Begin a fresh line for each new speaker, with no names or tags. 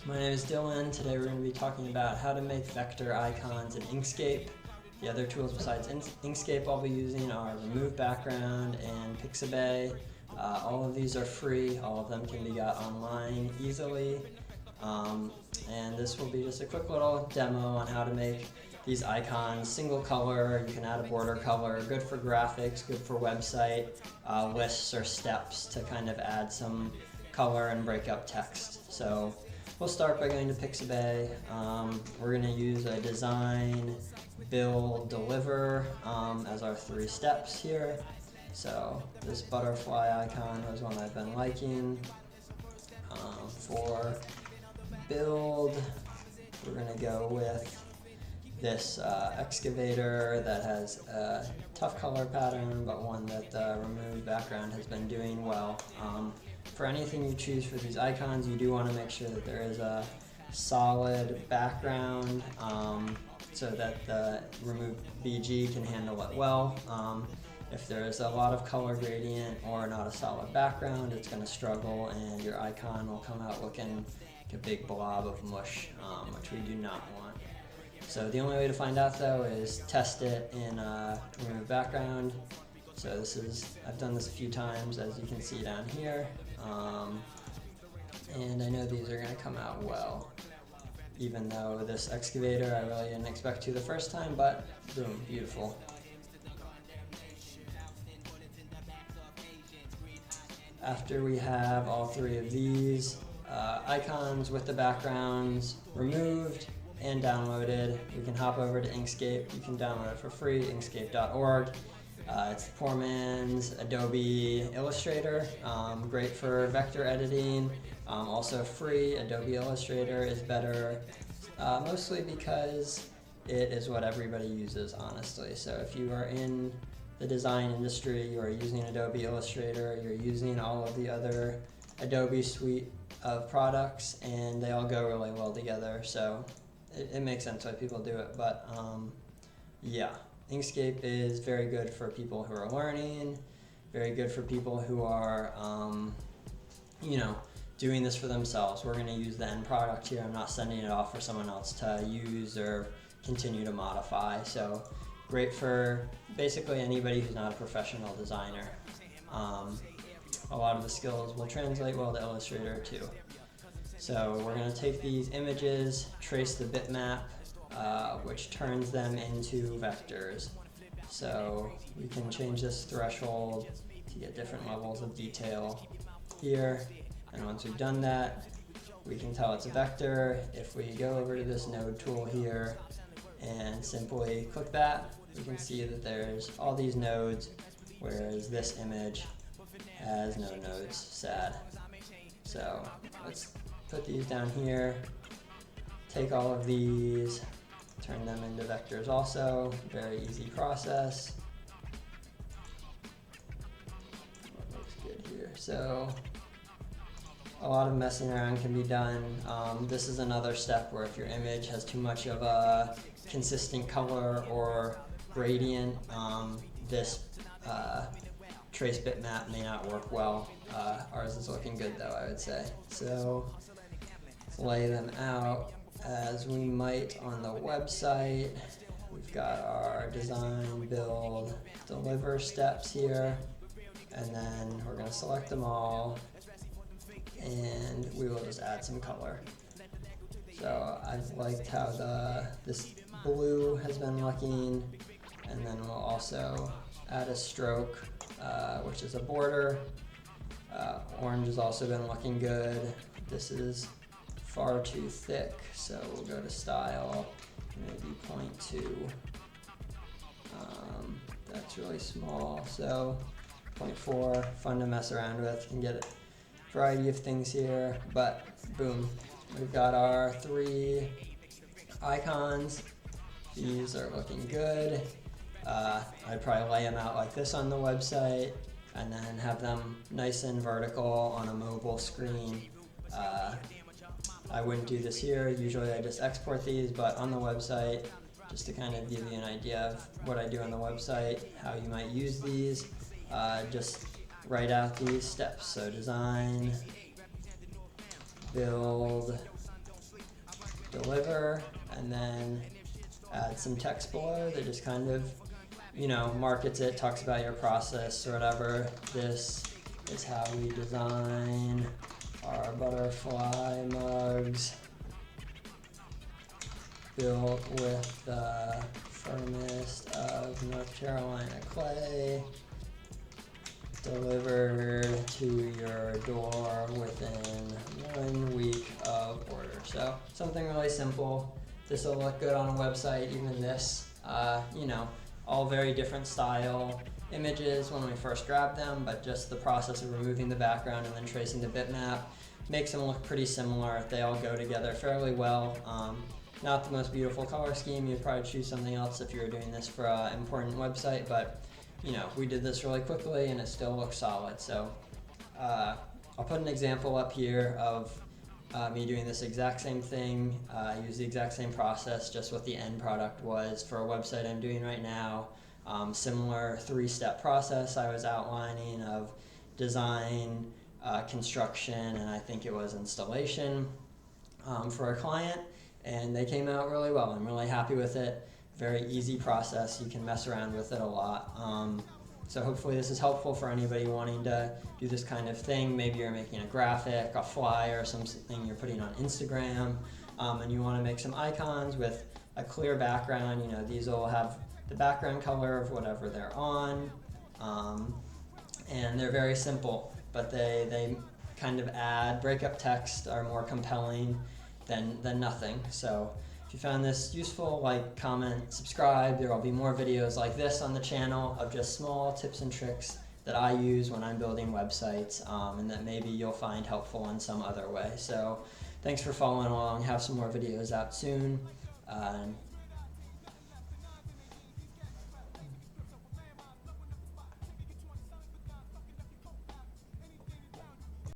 My name is Dylan. Today we're going to be talking about how to make vector icons in Inkscape. The other tools besides Inkscape I'll be using are Removebg and Pixabay. All of these are free. All of them can be got online easily. And this will be just a quick little demo on how to make these icons single color. You can add a border color, good for graphics, good for website lists or steps to kind of add some color and break up text. So we'll start by going to Pixabay. We're going to use a design, build, deliver as our three steps here. So this butterfly icon was one I've been liking. For build, we're going to go with this excavator that has a tough color pattern, but one that the Removebg has been doing well. For anything you choose for these icons, you do want to make sure that there is a solid background so that the Removebg can handle it well. If there's a lot of color gradient or not a solid background, it's going to struggle and your icon will come out looking like a big blob of mush, which we do not want. So the only way to find out though is test it in Removebg. So I've done this a few times, as you can see down here, and I know these are going to come out well. Even though this excavator I really didn't expect to the first time, but boom, beautiful. After we have all three of these icons with the backgrounds removed and downloaded, we can hop over to Inkscape. You can download it for free, inkscape.org. It's the poor man's Adobe Illustrator, great for vector editing, also free. Adobe Illustrator is better, mostly because it is what everybody uses, honestly. So if you are in the design industry, you are using Adobe Illustrator, you're using all of the other Adobe suite of products, and they all go really well together, so it makes sense why people do it. But yeah, Inkscape is very good for people who are learning, very good for people who are doing this for themselves. We're going to use the end product here. I'm not sending it off for someone else to use or continue to modify. So great for basically anybody who's not a professional designer. A lot of the skills will translate well to Illustrator too. So we're going to take these images, trace the bitmap, which turns them into vectors. So we can change this threshold to get different levels of detail here. And once we've done that, we can tell it's a vector. If we go over to this node tool here and simply click that, we can see that there's all these nodes, whereas this image has no nodes, sad. So let's put these down here, take all of these, turn them into vectors also, very easy process. That looks good here. So a lot of messing around can be done. This is another step where if your image has too much of a consistent color or gradient, this trace bitmap may not work well. Ours is looking good though, I would say. So lay them out as we might on the website. We've got our design, build, deliver steps here, and then we're going to select them all, and we will just add some color. So I've liked how this blue has been looking, and then we'll also add a stroke, which is a border. Orange has also been looking good. This is far too thick, so we'll go to style, maybe 0.2. That's really small, so 0.4, fun to mess around with. You can get a variety of things here, but boom, we've got our three icons. These are looking good. I'd probably lay them out like this on the website and then have them nice and vertical on a mobile screen. I wouldn't do this here. Usually I just export these, but on the website, just to kind of give you an idea of what I do on the website, how you might use these, just write out these steps. So design, build, deliver, and then add some text below that just kind of, you know, markets it, talks about your process or whatever. This is how we design our butterfly mugs, built with the firmest of North Carolina clay, delivered to your door within 1 week of order. So something really simple. This will look good on a website, even this, you know, all very different style images when we first grab them, but just the process of removing the background and then tracing the bitmap makes them look pretty similar. They all go together fairly well. Not the most beautiful color scheme. You'd probably choose something else if you were doing this for an important website, but you know, we did this really quickly and it still looks solid. So I'll put an example up here of me doing this exact same thing. I use the exact same process, just what the end product was for a website I'm doing right now. Similar 3-step process I was outlining of design, construction, and I think it was installation for a client, and they came out really well. I'm really happy with it. Very easy process. You can mess around with it a lot. So hopefully this is helpful for anybody wanting to do this kind of thing. Maybe you're making a graphic, a flyer, something you're putting on Instagram, and you want to make some icons with a clear background. You know, these will have the background color of whatever they're on, and they're very simple, but they kind of break up text, are more compelling than nothing. So if you found this useful, like, comment, subscribe. There will be more videos like this on the channel of just small tips and tricks that I use when I'm building websites, and that maybe you'll find helpful in some other way. So thanks for following along. Have some more videos out soon.